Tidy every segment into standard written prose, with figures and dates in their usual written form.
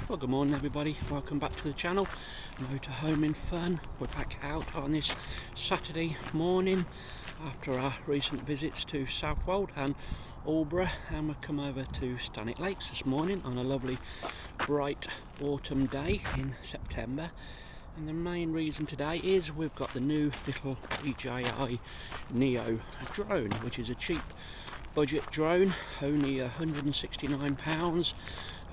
Well, good morning everybody, welcome back to the channel. Motorhome in Fun. We're back out on this Saturday morning after our recent visits to Southwold and Aldeburgh, and we've come over to Stanwick Lakes this morning on a lovely bright autumn day in September. And the main reason today is we've got the new little DJI NEO drone, which is a cheap budget drone, only £169.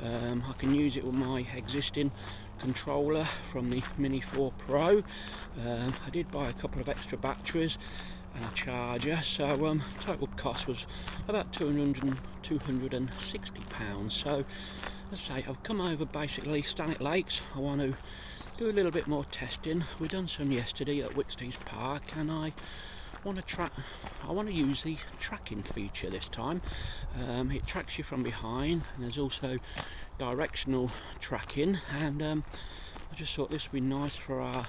I can use it with my existing controller from the Mini 4 Pro. I did buy a couple of extra batteries and a charger, so total cost was about £260. So as I say, I've come over basically Stanwick Lakes. I want to do a little bit more testing. We've done some yesterday at Wicksteeds Park, and I want to use the tracking feature this time. It tracks you from behind, and there's also directional tracking, and I just thought this would be nice for our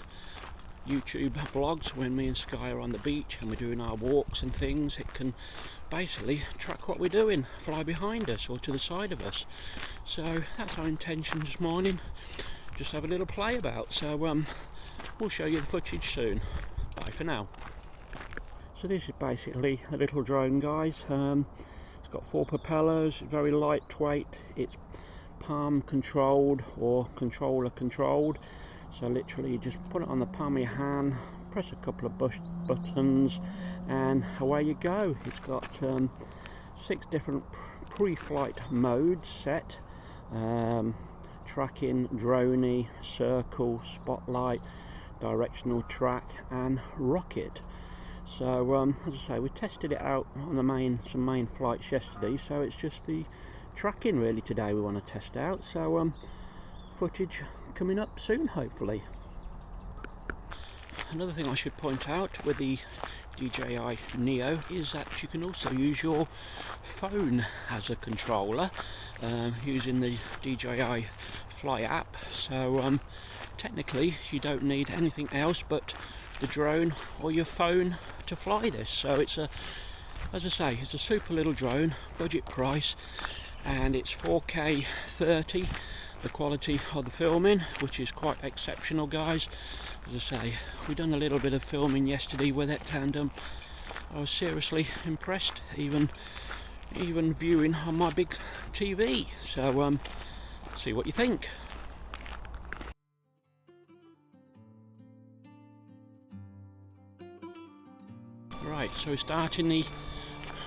YouTube vlogs when me and Sky are on the beach and we're doing our walks and things. It can basically track what we're doing, fly behind us or to the side of us. So that's our intention this morning, just have a little play about. So we'll show you the footage soon. Bye for now. So this is basically a little drone, guys. It's got 4 propellers, very lightweight, it's palm controlled or controller controlled. So literally you just put it on the palm of your hand, press a couple of buttons, and away you go. It's got 6 different pre-flight modes set. Tracking, droney, circle, spotlight, directional track and rocket. So as I say, we tested it out on some main flights yesterday, so it's just the tracking really today we want to test out. So footage coming up soon, hopefully. Another thing I should point out with the DJI NEO is that you can also use your phone as a controller using the DJI Fly app. So technically you don't need anything else but the drone or your phone to fly this. So it's as I say, it's a super little drone, budget price, and it's 4K 30, the quality of the filming, which is quite exceptional, guys. As I say, we've done a little bit of filming yesterday with it, and I was seriously impressed, even viewing on my big TV. So see what you think. Right, so we're starting the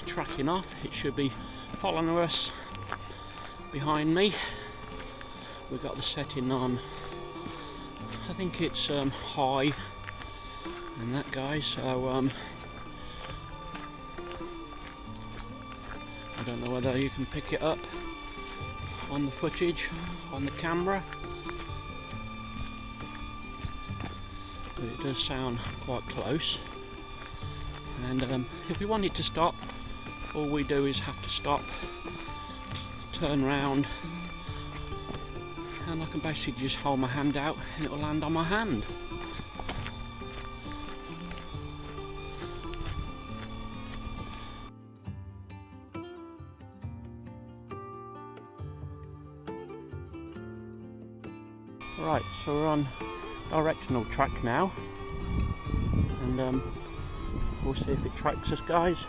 tracking off. It should be following us behind me. We've got the setting on, I think it's high and that, guys. So I don't know whether you can pick it up on the footage on the camera, but it does sound quite close. And if we want it to stop, all we do is have to stop, turn round, and I can basically just hold my hand out and it will land on my hand. Right, so we're on directional track now, and we'll see if it tracks us, guys.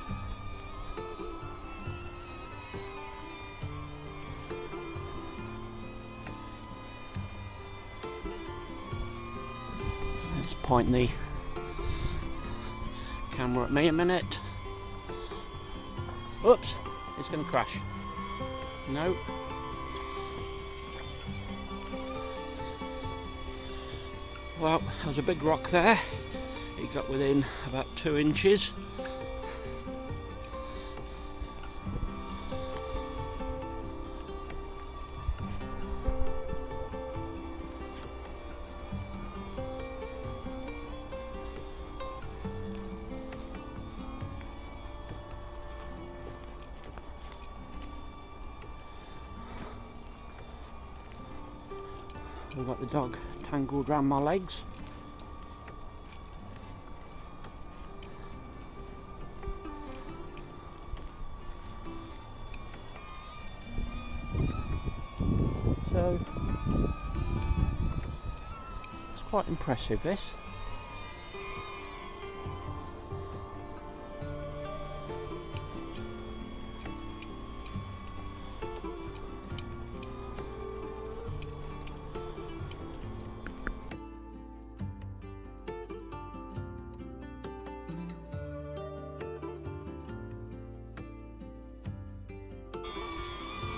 Let's point the camera at me a minute. Oops, it's going to crash. No. Well, there's a big rock there. It got within about 2 inches. We've got the dog tangled around my legs. So It's quite impressive, this.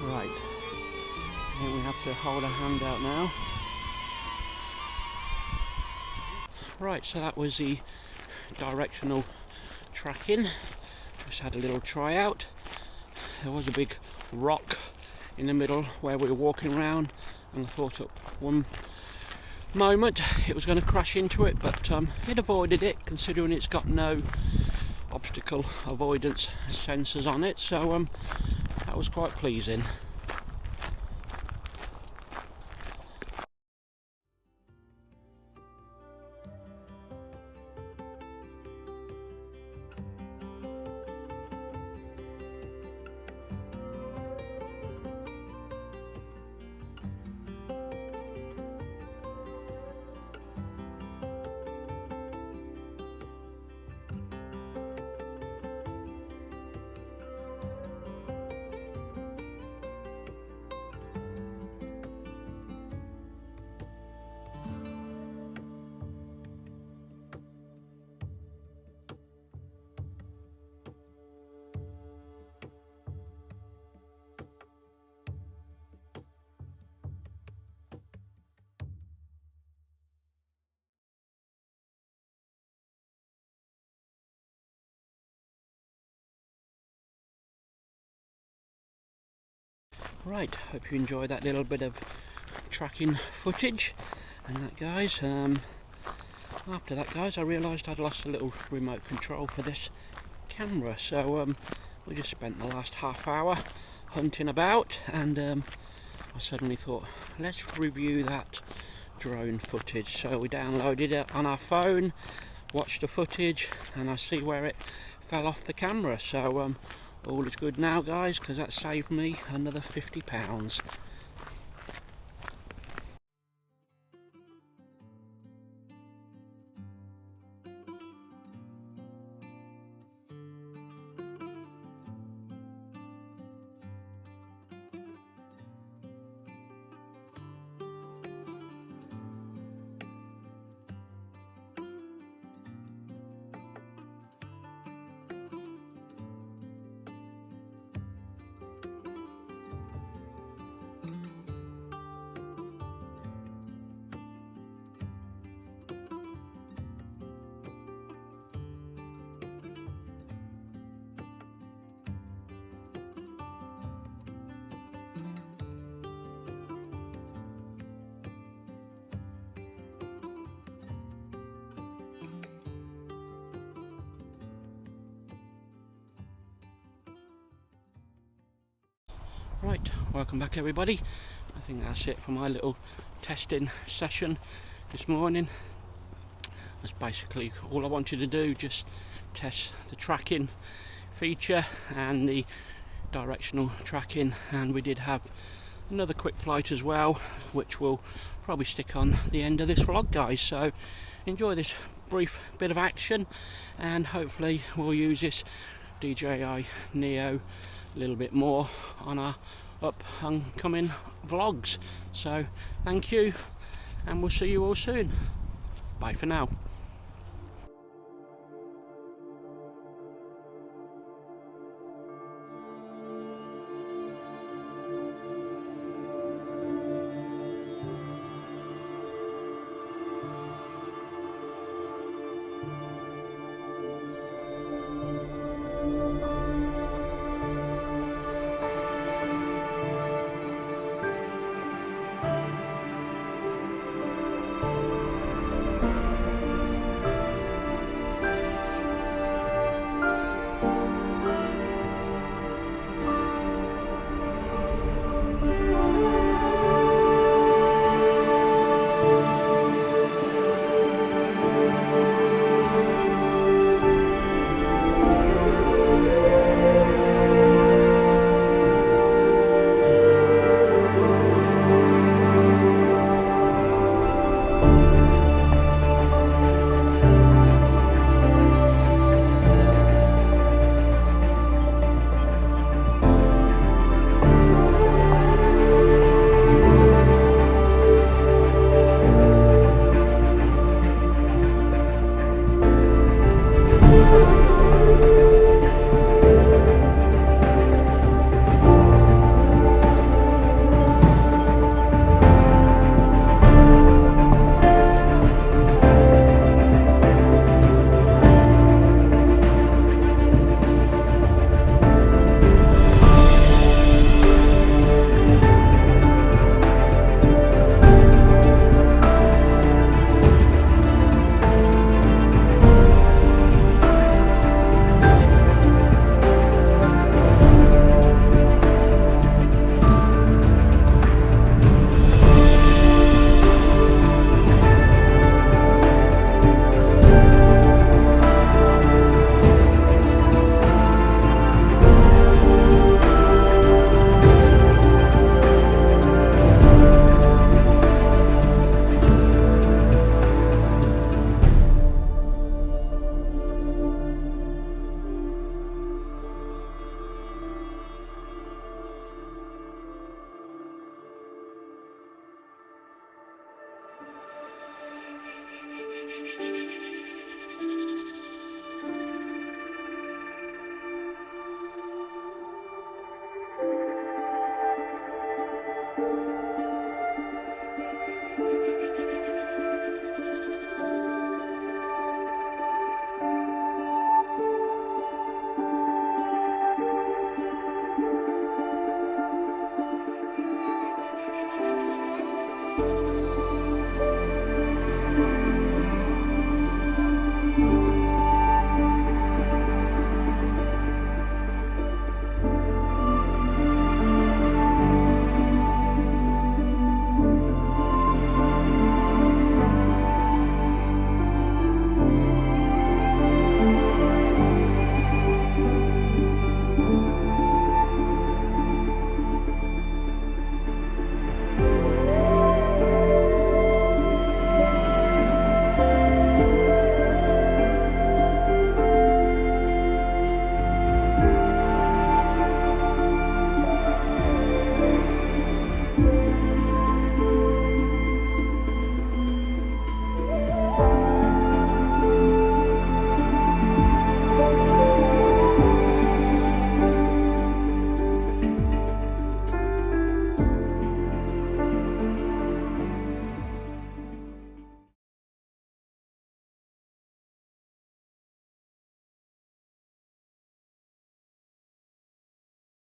Right, I think we have to hold a hand out now. Right, so that was the directional tracking. Just had a little try out. There was a big rock in the middle where we were walking around, and I thought at one moment it was going to crash into it, but it avoided it, considering it's got no obstacle avoidance sensors on it, so that was quite pleasing. Right, hope you enjoyed that little bit of tracking footage. And that, guys, after that, guys, I realised I'd lost a little remote control for this camera, so we just spent the last half hour hunting about, and I suddenly thought, let's review that drone footage. So we downloaded it on our phone, watched the footage, and I see where it fell off the camera, so all is good now, guys, because that saved me another £50. Right, welcome back everybody. I think that's it for my little testing session this morning. That's basically all I wanted to do, just test the tracking feature and the directional tracking, and we did have another quick flight as well, which will probably stick on the end of this vlog, guys. So enjoy this brief bit of action, and hopefully we'll use this DJI NEO a little bit more on our up and coming vlogs. So thank you, and we'll see you all soon. Bye for now.